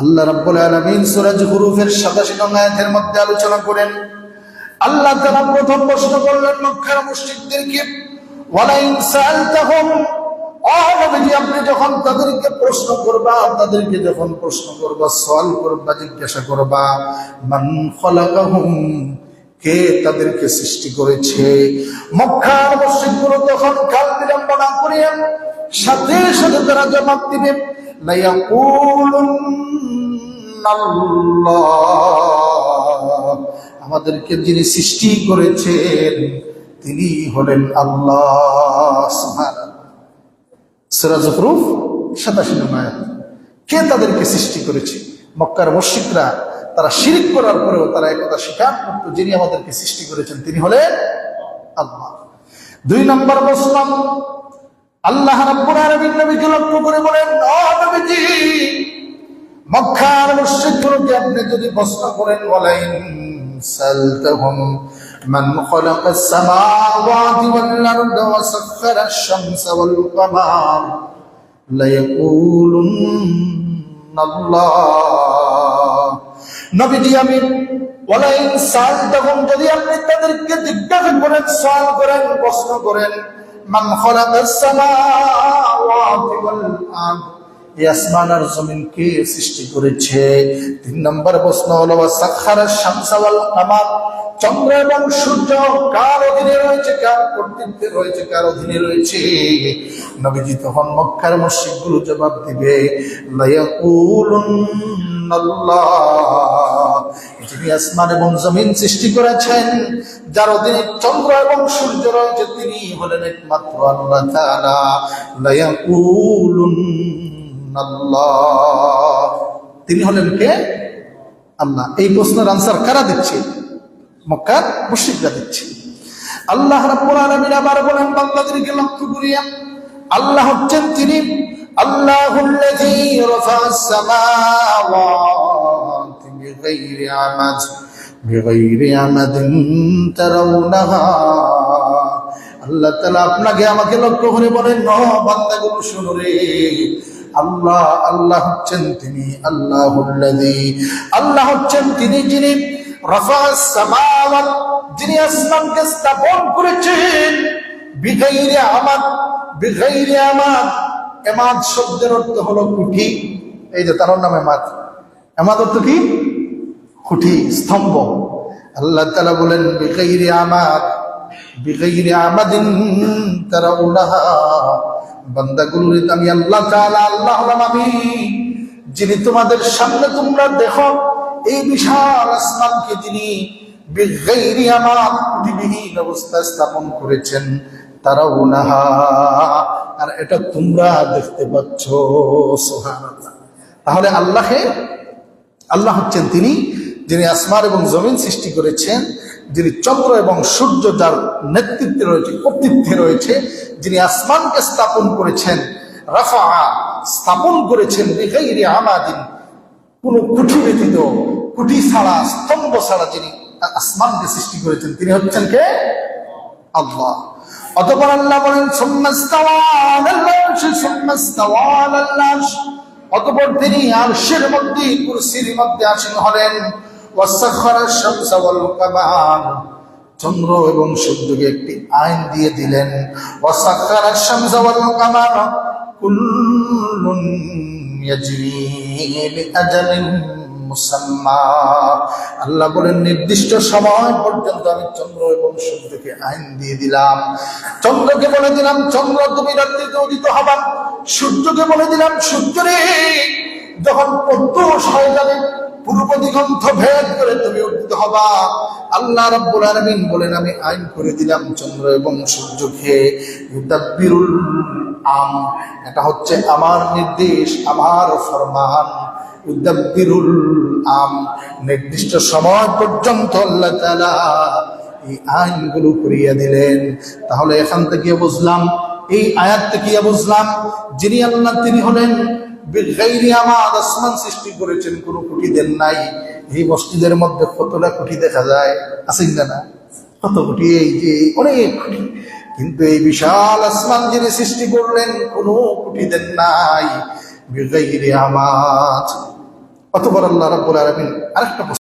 আল্লাহ রাব্বুল আলামিন সূরা যুখরুফের ৮৭ নং আয়াতের মধ্যে আলোচনা করেন। আল্লাহ তাআলা প্রথম প্রশ্ন করলেন মক্কার মুশরিকদেরকে, ওয়ালা ইন সাআলতাহুম, ও নবীজি আপনি যখন তাদেরকে প্রশ্ন করবা, সওয়াল করবা, জিজ্ঞাসা করবা, মান খালাকাহুম, কে তাদেরকে সৃষ্টি করেছে, মক্কার মুশরিকগুলো তখন কাল বিলম্ব না করিয়া সাথে সাথে তারা জবাব দিবে, লা ইয়াকুলুন্নাল্লাহ, আমাদেরকে যিনি সৃষ্টি করেছেন তিনি হলেন আল্লাহ। সুবহানাল্লাহ। সূরা যুখরুফ ৮৭ নং আয়াত। কে তাদেরকে সৃষ্টি করেছে? মক্কার মুশরিকরা তারা শিরক করার পরেও তারা একথা স্বীকার করত, যিনি আমাদেরকে সৃষ্টি করেছেন তিনি হলেন আল্লাহ। ২ নম্বর প্রশ্ন, আল্লাহ রাব্বুল আলামিন নবীকে লক্ষ্য করে বলেন, ও নবীজি মক্কার মুশরিকগুলোকে আপনি যদি প্রশ্ন করেন, ওয়ালা ইন সালতাহুম মান খালাকাস সামাওয়াতি ওয়াল আরদা ওয়া সাখখারাশ শামসা ওয়াল কামার লা ইয়াকুলুন্নাল্লাহ, নবীজি আমি ওয়ালা ইন সালতাহুম, যদি আপনি তাদেরকে জিজ্ঞাসা করেন, সওয়াল করেন, প্রশ্ন করেন, মান খালাকাস সামাওয়াতি ওয়াল আরদ, এই আসমান আর জমিন কে সৃষ্টি করেছে? ৩ নম্বর প্রশ্ন হলো ওয়া সাখখারাশ শামসা ওয়াল কামার, চন্দ্র এবং সূর্য কার অধীনে রয়েছে, কার কর্তৃত্বে রয়েছে, কার অধীনে রয়েছে? নবীজি তখন মক্কার মুশরিকগুলো জবাব দিবে, লা ইয়াকুলুন্নাল্লাহ, যিনি আসমান এবং জমিন সৃষ্টি করেছেন, যার অধীনে চন্দ্র এবং সূর্য রয়েছে, তিনি হলেন একমাত্র আল্লাহ তাআলা। লা ইয়াকুলুন্নাল্লাহ, তিনি হলেন কে? আল্লাহ। এই প্রশ্নের আনসার কারা দিচ্ছে? মক্কার মুশরিকরা দিচ্ছে। আল্লাহ রাব্বুল আলামিন আবার বলেন বান্দাদেরকে লক্ষ্য করিয়া, আল্লাহ হচ্ছেন তিনি আল্লাহুল্লাযী রাফা'আস সামাওয়াতি বিগাইরি আমাদিন তারাউনাহা। আল্লাহ তাআলা আপনাকে আমাকে লক্ষ্য করে বলেন, ও বান্দাগুলো শুনো রে, আল্লাহ, আল্লাহ হচ্ছেন তিনি আল্লাহুল্লাযী, আল্লাহ হচ্ছেন তিনি যিনি রাফা'আস সামাওয়াত, যিনি আসমানকে স্থাপন করেছেন, বিগাইরি আমাদ, বিগাইরি আমাদ, এমাদ শব্দের অর্থ হলো কুঠি। এই যে তার নাম এমাদ, এমাদ অর্থ কি? কুঠি, স্তম্ভ। আল্লাহ তাআলা বলেন বিগাইরি আমাদ, বিগাইরি আমাদিন তারাউনাহা, বান্দাগুলোর আমি আল্লাহ তাআলা, আল্লাহ হলাম আমি, যিনি তোমাদের সামনে তোমরা দেখো এই বিশাল আসমানকে যিনি বিগাইরি আমাদ, কুঠিবিহীন অবস্থায় স্থাপন করেছেন, তারাউনাহা, আর এটা তোমরা দেখতে পাচ্ছ। সুবহানাল্লাহ। তাহলে আল্লাহ হচ্ছেন তিনি যিনি আসমান এবং জমিন সৃষ্টি করেছেন, যিনি চন্দ্র এবং সূর্য যার নেতৃত্বে রয়েছে, কর্তৃত্বে রয়েছে, যিনি আসমানকে স্থাপন করেছেন, রাফা'a স্থাপন করেছেন, বিগাইরি আমাদিন, কোন কুঠি ব্যতীত, কুঠি ছাড়া, স্তম্ভ ছাড়া যিনি আসমানকে সৃষ্টি করেছেন, তিনি হচ্ছেন কে? আল্লাহ। অতঃপর আল্লাহ বলেন সুম্মাস্তাওয়া আলাল আরশ, সুম্মাস্তাওয়া আলাল আরশ, অতঃপর তিনি আরশের মধ্যে, কুরসির মধ্যে আসীন হলেন। ওয়াসাখখারাশ শামসা ওয়াল কামার, চন্দ্র এবং সূর্যকে একটি আইন দিয়ে দিলেন। ওয়াসাখখারাশ শামসা ওয়াল কামার কুল্লুন ইয়াজরি লিআজালিন মুসাম্মা, আল্লাহ বলেন নির্দিষ্ট সময় পর্যন্ত আমি চন্দ্র এবং সূর্যকে আইন দিয়ে দিলাম। চন্দ্রকে বলে দিলাম, চন্দ্র তুমি রাত্রিতে উদিত হবা, সূর্যকে বলে দিলাম, সূর্য রে যখন প্রত্যুষ হয়ে যাবে, পূর্ব দিগন্ত ভেদ করে তুমি উদিত হবা। আল্লাহ রাব্বুল আলামিন বলেন আমি আইন করে দিলাম চন্দ্র এবং সূর্যকে। ইউদাব্বিরুল আম, এটা হচ্ছে আমার নির্দেশ, আমার ফরমান। ইউদাব্বিরুল আম, নির্দিষ্ট সময় পর্যন্ত আল্লাহ তাআলা এই আইনগুলো করিয়া দিলেন। তাহলে এখান থেকে বুঝলাম, এই আয়াত থেকে বুঝলাম, যিনি আল্লাহ তিনি হলেন বিগাইরি আমাদ, আসমান সৃষ্টি করেছেন, কোনো কুঠি দেন নাই। এই মসজিদের মধ্যে কতটা কুঠি দেখা যায়, আছে না? কত কুঠি, এই যে অনেক কুঠি, কিন্তু এই বিশাল আসমান যিনি সৃষ্টি করলেন কোনো কুঠি দেন নাই, বিগাইরি আমাদ। অতঃপর আল্লাহ রাব্বুল আলামিন আরেকটা